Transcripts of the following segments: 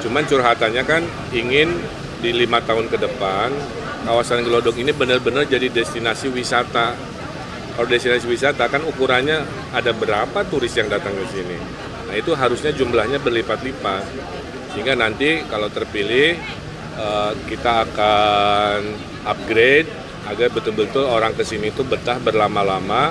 Cuman curhatannya kan ingin di 5 tahun ke depan kawasan Glodok ini benar-benar jadi destinasi wisata. Kalau destinasi wisata kan ukurannya ada berapa turis yang datang ke sini. Nah itu harusnya jumlahnya berlipat-lipat. Sehingga nanti kalau terpilih kita akan upgrade agar betul-betul orang ke sini itu betah berlama-lama,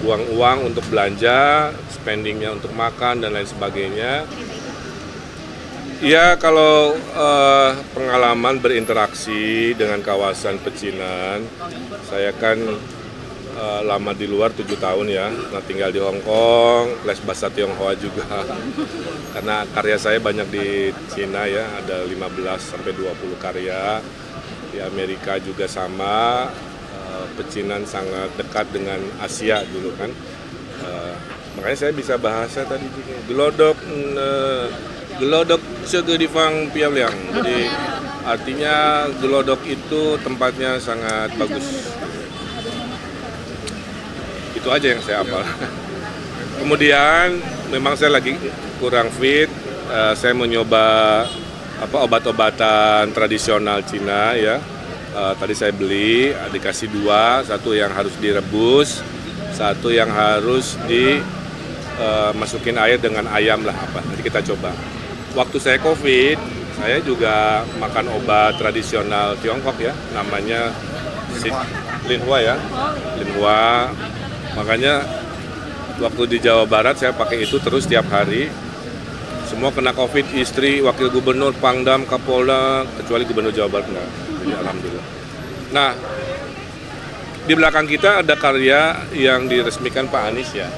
buang uang untuk belanja, spendingnya untuk makan dan lain sebagainya. Ya kalau pengalaman berinteraksi dengan kawasan pecinan, saya kan lama di luar 7 tahun ya, nah tinggal di Hong Kong, les bahasa Tionghoa juga. Karena karya saya banyak di Cina ya, ada 15-20 karya. Di Amerika juga sama, pecinan sangat dekat dengan Asia dulu kan. Makanya saya bisa bahasa tadi juga. Glodok segedifang piabliang. Jadi artinya Glodok itu tempatnya sangat bagus. Itu aja yang saya hafal. Kemudian memang saya lagi kurang fit. Saya mau nyoba obat-obatan tradisional Cina ya. Tadi saya beli, dikasih 2, satu yang harus direbus, satu yang harus dimasukin air dengan ayam lah apa. Nanti kita coba. Waktu saya COVID, saya juga makan obat tradisional Tiongkok ya, namanya Linhua ya, Linhua. Makanya waktu di Jawa Barat saya pakai itu terus tiap hari. Semua kena COVID, istri, wakil gubernur, Pangdam, Kapolda, kecuali gubernur Jawa Barat enggak. Jadi alhamdulillah. Nah, di belakang kita ada karya yang diresmikan Pak Anies ya.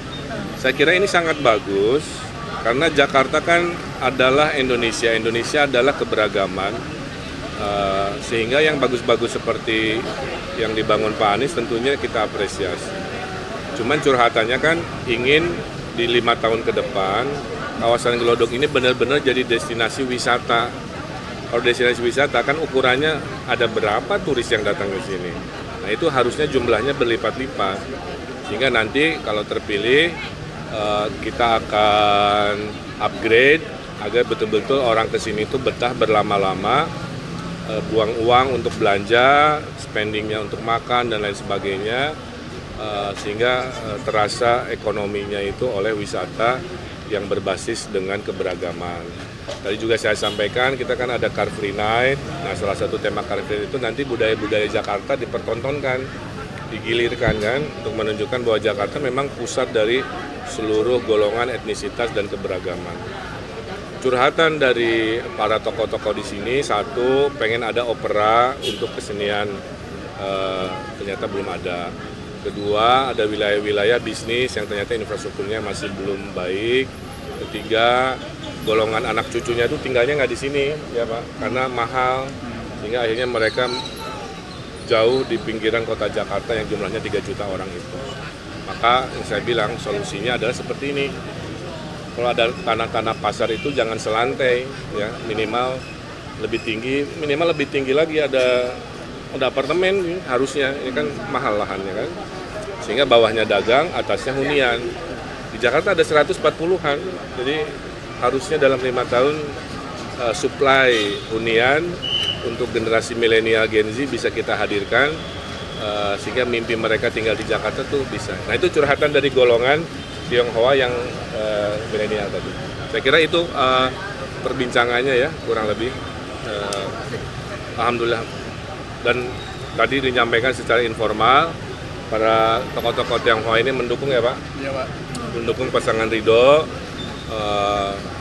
Saya kira ini sangat bagus karena Jakarta kan adalah Indonesia. Indonesia adalah keberagaman. Sehingga yang bagus-bagus seperti yang dibangun Pak Anies tentunya kita apresiasi. Cuman curhatannya kan ingin di 5 tahun ke depan kawasan Glodok ini benar-benar jadi destinasi wisata. Kalau destinasi wisata kan ukurannya ada berapa turis yang datang ke sini. Nah itu harusnya jumlahnya berlipat-lipat. Sehingga nanti kalau terpilih kita akan upgrade agar betul-betul orang ke sini itu betah berlama-lama, buang uang untuk belanja, spendingnya untuk makan dan lain sebagainya, sehingga terasa ekonominya itu oleh wisata yang berbasis dengan keberagaman. Tadi juga saya sampaikan kita kan ada Car Free Night. Nah salah satu tema Car Free Night itu nanti budaya-budaya Jakarta dipertontonkan, digilirkan kan untuk menunjukkan bahwa Jakarta memang pusat dari seluruh golongan etnisitas dan keberagaman. Curhatan dari para tokoh-tokoh di sini, satu pengen ada opera untuk kesenian, ternyata belum ada. Kedua ada wilayah-wilayah bisnis yang ternyata infrastrukturnya masih belum baik. Ketiga golongan anak cucunya itu tinggalnya nggak di sini ya Pak, karena mahal, sehingga akhirnya mereka jauh di pinggiran kota Jakarta yang jumlahnya 3 juta orang itu. Maka yang saya bilang solusinya adalah seperti ini. Kalau ada tanah-tanah pasar itu jangan selantai ya, minimal lebih tinggi lagi ada apartemen harusnya, ini kan mahal lahannya kan. Sehingga bawahnya dagang, atasnya hunian. Di Jakarta ada 140-an. Jadi harusnya dalam 5 tahun supply hunian untuk generasi milenial Gen Z bisa kita hadirkan, sehingga mimpi mereka tinggal di Jakarta tuh bisa. Nah itu curhatan dari golongan Tionghoa yang milenial tadi. Saya kira itu perbincangannya ya kurang lebih. Alhamdulillah. Dan tadi menyampaikan secara informal para tokoh-tokoh Tionghoa ini mendukung ya Pak? Iya Pak. Mendukung pasangan Ridho.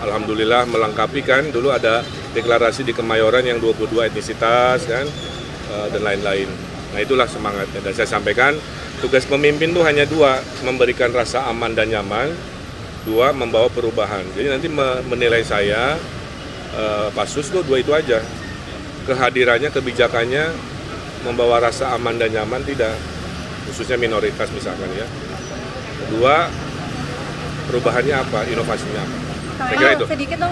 Alhamdulillah melengkapi kan, dulu ada deklarasi di Kemayoran yang 22 etnisitas kan, dan lain-lain. Nah itulah semangatnya, dan saya sampaikan tugas pemimpin itu hanya 2, memberikan rasa aman dan nyaman, 2 membawa perubahan. Jadi nanti menilai saya Pak Sus tuh 2 itu aja, kehadirannya, kebijakannya membawa rasa aman dan nyaman tidak, khususnya minoritas misalkan ya. Kedua, perubahannya apa, inovasinya apa. Saya kira itu. Sedikit dong.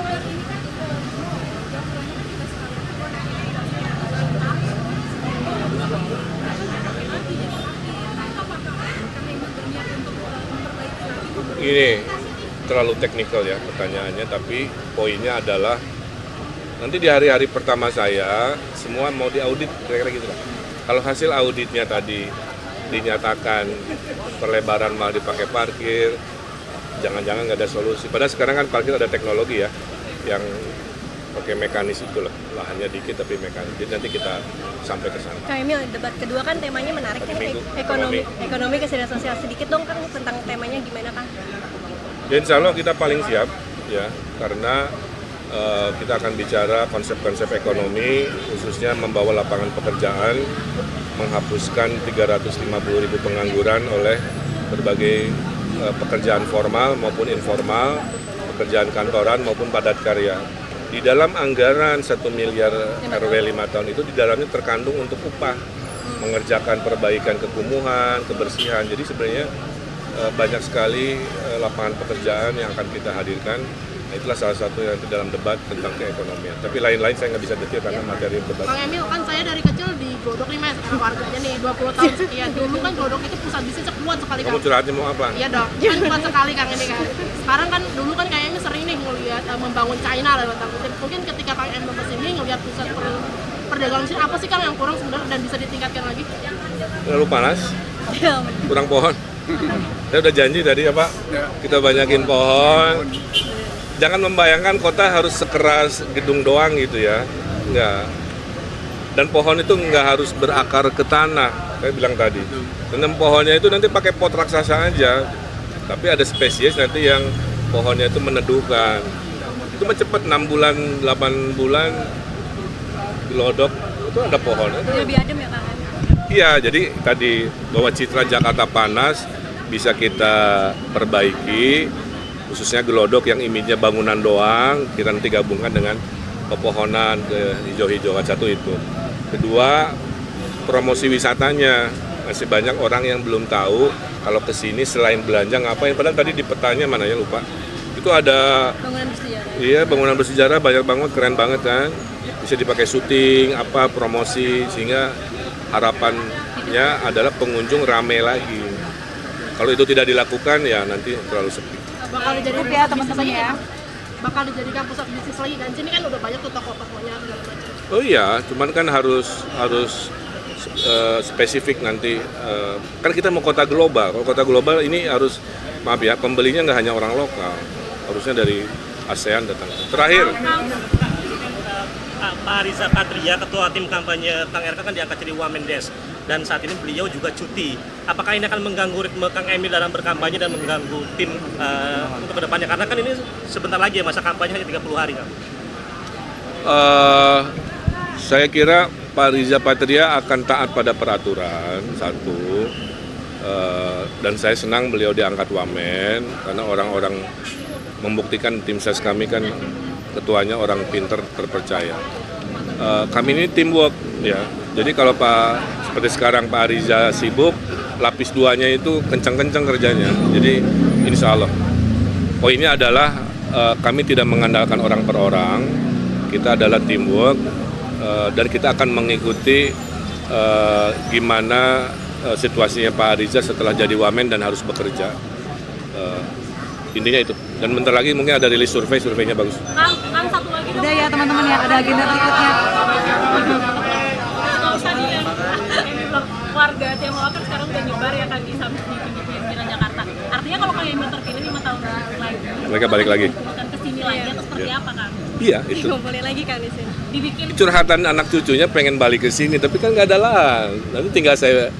Ini terlalu teknikal ya pertanyaannya, tapi poinnya adalah Nanti di hari-hari pertama saya semua mau diaudit kira-kira gitu lah. Kalau hasil auditnya tadi dinyatakan perlebaran malah dipakai parkir, jangan-jangan nggak ada solusi. Padahal sekarang kan parkir ada teknologi ya, yang pakai mekanis itulah, lahannya dikit tapi mekanis. Jadi nanti kita sampai ke sana. Kang Emil, debat kedua kan temanya menarik ya, Minggu, ekonomi kesejahteraan sosial. Sedikit dong Kang tentang temanya gimana Kang? Ya, insya Allah kita paling siap ya, karena kita akan bicara konsep-konsep ekonomi, khususnya membawa lapangan pekerjaan, menghapuskan 350.000 pengangguran oleh berbagai pekerjaan formal maupun informal, pekerjaan kantoran maupun padat karya. Di dalam anggaran 1 miliar RW 5 tahun itu di dalamnya terkandung untuk upah, mengerjakan perbaikan kekumuhan, kebersihan. Jadi sebenarnya banyak sekali lapangan pekerjaan yang akan kita hadirkan. Nah, itulah salah satu nanti dalam debat tentang keekonomian. Tapi lain-lain saya nggak bisa detail karena materi debat. Kang Emil, kan saya dari kecil di Glodok nih Mas, warganya nih 20 tahun sekian. Dulu kan Glodok itu pusat bisnis kuat sekali Kang. Kamu curhatnya mau apa? Iya dong, kan kuat sekali Kang ini kan. Sekarang kan dulu kan kayaknya sering nih ngelihat membangun China dalam tanda kutip. Mungkin ketika Kang Emil kesini ngelihat pusat perdagangan sini apa sih Kang yang kurang sebenarnya dan bisa ditingkatkan lagi? Terlalu panas, kurang pohon. Saya udah janji tadi ya Pak, kita banyakin pohon. Jangan membayangkan kota harus sekeras gedung doang gitu ya, enggak. Dan pohon itu enggak harus berakar ke tanah, saya bilang tadi. Tanam pohonnya itu nanti pakai pot raksasa aja, tapi ada spesies nanti yang pohonnya itu meneduhkan. Itu mah cepet 6 bulan, 8 bulan di Glodok itu ada pohon. Lebih adem ya Kang? Iya, jadi tadi bahwa citra Jakarta panas bisa kita perbaiki, khususnya Glodok yang image-nya bangunan doang, kita nanti gabungkan dengan pepohonan ke hijau-hijauan. Satu itu. Kedua, promosi wisatanya. Masih banyak orang yang belum tahu kalau ke sini selain belanja ngapain. Padahal tadi di petanya mana ya lupa. Itu ada Bangunan bersejarah. iya, bangunan bersejarah banyak banget, keren banget kan. Bisa dipakai syuting, apa promosi sehingga harapannya adalah pengunjung rame lagi. Kalau itu tidak dilakukan ya nanti terlalu sepi. Bakal dijadikan ya teman-teman ya. Bakal dijadikan pusat bisnis lagi kan. Sini kan udah banyak tuh toko-tokonya segala macam. Oh iya, cuman kan harus spesifik nanti. Kan kita mau kota global. Kalau kota global ini harus, maaf ya, pembelinya nggak hanya orang lokal, harusnya dari ASEAN datang. Terakhir, Pak Riza Patria, Ketua Tim Kampanye Kang RK kan diangkat jadi Wamendes dan saat ini beliau juga cuti. Apakah ini akan mengganggu ritme Kang Emil dalam berkampanye dan mengganggu tim untuk kedepannya? Karena kan ini sebentar lagi ya, masa kampanye hanya 30 hari kan? saya kira Pak Riza Patria akan taat pada peraturan, satu. Dan saya senang beliau diangkat Wamen, karena orang-orang membuktikan tim ses kami kan ketuanya orang pinter, terpercaya. Kami ini teamwork ya. Jadi kalau seperti sekarang Pak Riza sibuk, lapis duanya itu kencang-kencang kerjanya. Jadi insya Allah. Poinnya adalah kami tidak mengandalkan orang per orang, kita adalah teamwork dan kita akan mengikuti gimana situasinya Pak Riza setelah jadi Wamen dan harus bekerja. Intinya itu. Dan bentar lagi mungkin ada rilis surveinya bagus. Kang satu lagi dong. Udah ya teman-teman ya, ada agenda berikutnya. Nggak usah nih ya. Warga Tionghoa kan sekarang udah nyebar ya kan di pinggiran Jakarta. Artinya kalau Kang Emil terpilih 5 tahun lagi, Mereka balik lagi. bukan kesini lagi atau seperti apa Kang? Iya, itu. Nggak boleh lagi Kang di sini. Dibikin Curhatan anak cucunya pengen balik ke sini, tapi kan nggak ada lah. Nanti tinggal saya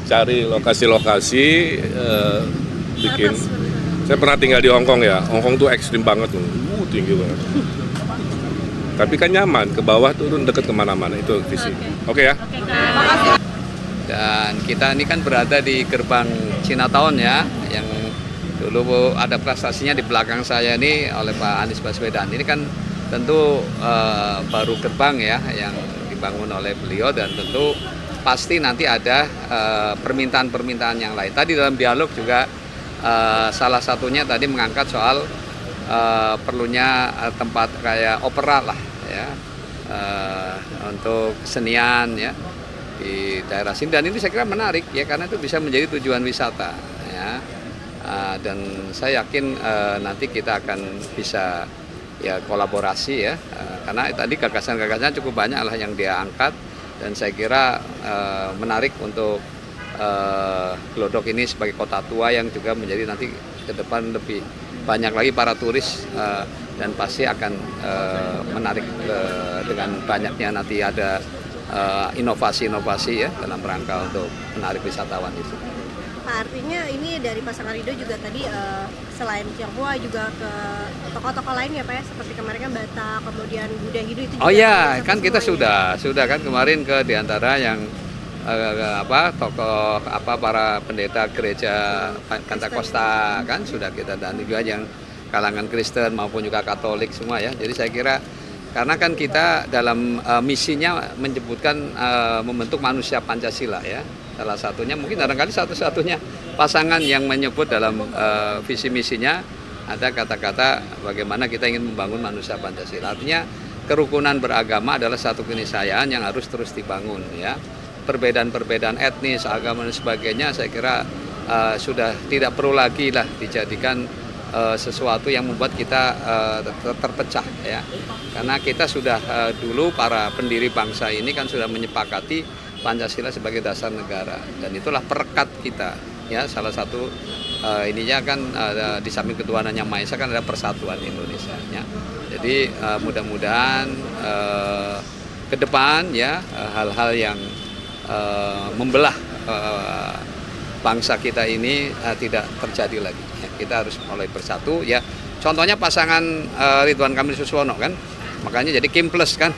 cari lokasi-lokasi, bikin. Saya pernah tinggal di Hong Kong ya. Hong Kong tuh ekstrim banget tuh, tinggi banget. Tapi kan nyaman, ke bawah turun deket kemana-mana, itu visi. Oke ya. Oke Kang. Dan kita ini kan berada di gerbang Chinatown ya, yang dulu ada prestasinya di belakang saya ini oleh Pak Anies Baswedan. Ini kan tentu baru gerbang ya yang dibangun oleh beliau, dan tentu pasti nanti ada permintaan-permintaan yang lain. Tadi dalam dialog juga salah satunya tadi mengangkat soal perlunya tempat kayak opera lah ya, untuk kesenian ya di daerah sini, dan ini saya kira menarik ya karena itu bisa menjadi tujuan wisata ya. Dan saya yakin nanti kita akan bisa ya kolaborasi ya Karena tadi gagasan-gagasan cukup banyak lah yang dia angkat, dan saya kira menarik untuk Glodok ini sebagai kota tua yang juga menjadi nanti ke depan lebih banyak lagi para turis, dan pasti akan menarik dengan banyaknya nanti ada inovasi-inovasi ya dalam rangka untuk menarik wisatawan itu. Pak, artinya ini dari pasangan Ridho juga tadi selain Tionghoa juga ke tokoh-tokoh lain ya Pak ya, seperti kemarin kan Batak, kemudian Buddha Hindu itu juga. Oh iya, bisa kan kita semuanya. sudah kan kemarin ke diantara yang tokoh para pendeta gereja Pentakosta kan sudah kita, dan juga yang kalangan Kristen maupun juga Katolik semua ya. Jadi saya kira karena kan kita dalam misinya menyebutkan membentuk manusia Pancasila ya. Salah satunya mungkin barangkali satu-satunya pasangan yang menyebut dalam visi misinya ada kata-kata bagaimana kita ingin membangun manusia Pancasila. Artinya kerukunan beragama adalah satu keniscayaan yang harus terus dibangun ya. Perbedaan-perbedaan etnis, agama dan sebagainya saya kira sudah tidak perlu lagi lah dijadikan sesuatu yang membuat kita terpecah ya. Karena kita sudah dulu para pendiri bangsa ini kan sudah menyepakati Pancasila sebagai dasar negara, dan itulah perekat kita ya. Salah satu ininya kan di samping ketuhanan yang Maha Esa kan ada persatuan Indonesia ya. Jadi mudah-mudahan ke depan ya hal-hal yang membelah bangsa kita ini tidak terjadi lagi ya. Kita harus mulai bersatu ya. Contohnya pasangan Ridwan Kamil Suswono kan, makanya jadi Kim Plus kan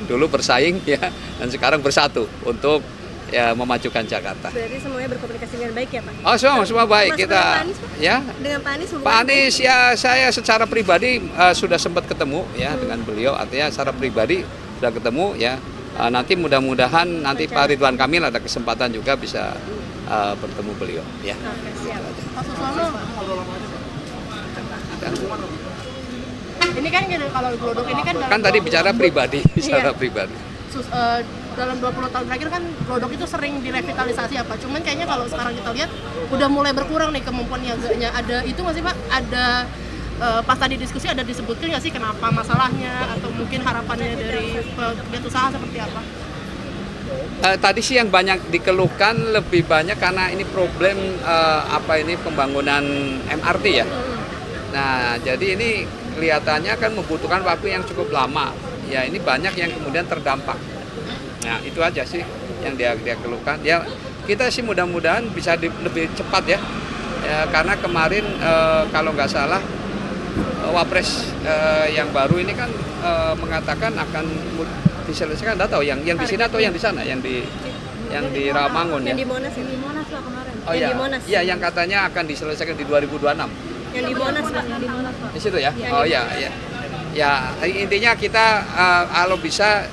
dulu bersaing ya, dan sekarang bersatu untuk ya memajukan Jakarta. Berarti semuanya berkomunikasi dengan baik ya Pak? Oh semua baik Termasuk kita dengan Pak Anies, Pak? ya. Dengan Pak Anies hubungan Pak Anies ya, saya secara pribadi sudah sempat ketemu ya dengan beliau, artinya secara pribadi sudah ketemu ya. Nanti mudah-mudahan nanti Pak Ridwan Kamil ada kesempatan juga bisa bertemu beliau ya. Oke, siap. Pak Suswono, ini kan kalau Glodok ini kan dalam Kan tadi 20 bicara pribadi, secara Iya. pribadi. Dalam 20 tahun terakhir kan Glodok itu sering direvitalisasi apa, cuman kayaknya kalau sekarang kita lihat udah mulai berkurang nih kemampuan niaganya. Ada itu nggak sih Pak? Ada pas tadi diskusi ada disebutkan nggak sih kenapa masalahnya, atau mungkin harapannya dari pihak usaha seperti apa? Tadi sih yang banyak dikeluhkan lebih banyak karena ini problem pembangunan MRT ya. Nah, jadi ini kelihatannya kan membutuhkan waktu yang cukup lama. Ya, ini banyak yang kemudian terdampak. Nah, itu aja sih yang dia keluhkan. Ya, kita sih mudah-mudahan bisa lebih cepat ya. Ya, karena kemarin kalau nggak salah Wapres yang baru ini kan mengatakan akan diselesaikan, nggak tahu yang di sini atau yang di sana, yang di Rawamangun ya. Yang di Monas ya? Di Monas lah kemarin. Oh Yang iya, di Monas. iya yang katanya akan diselesaikan di 2026. Yang di Monas Pak? Yang di Monas Pak. Di situ ya? Yang Oh di iya, iya. Ya, intinya kita kalau bisa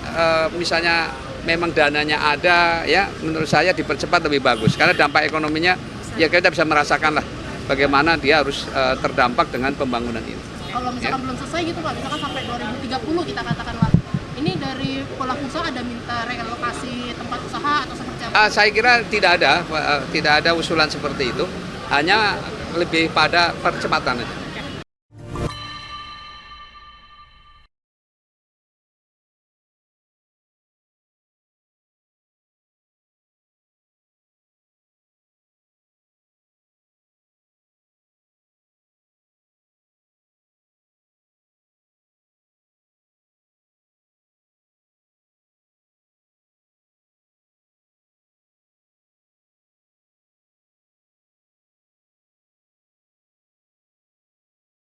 misalnya memang dananya ada ya, menurut saya dipercepat lebih bagus. Karena dampak ekonominya ya kita bisa merasakan lah bagaimana dia harus terdampak dengan pembangunan ini. Kalau misalkan belum selesai gitu Pak, misalkan sampai 2030 kita katakanlah, ini dari pelaku usaha ada minta relokasi tempat usaha atau seperti apa? Saya kira tidak ada usulan seperti itu, hanya lebih pada percepatan aja.